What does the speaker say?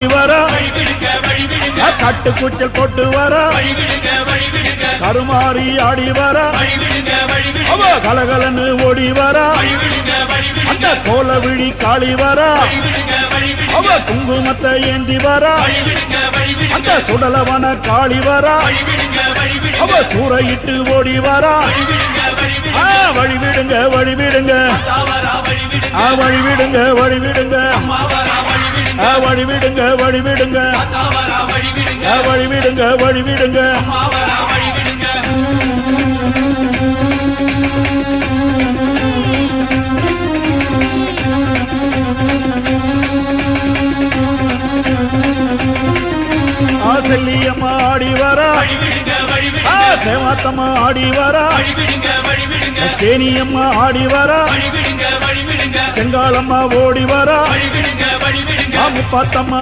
வரா கட்டு கூச்சல் போட்டு வரா கருமாறி ஆடி வரா அவ கலகலன்னு ஓடி வரா அந்த கோல விழி காளி வரா அவ குங்குமத்தை ஏந்தி வரா அந்த சுடலவன காளி வரா அவ சூறையிட்டு ஓடி வரா வழிவிடுங்க வழிவிடுங்க வழிவிடுங்க வழிவிடுங்க வழிவிடுங்க வழிவிடுங்க வழிவிடுங்க வழிவிடுங்க செல்லியம்மா ஆடி வரா சேவாத்தம்மா ஆடி வரா சேனியம்மா ஆடி வரா செங்காலம்மா ஓடி வரா முப்பாத்தம்மா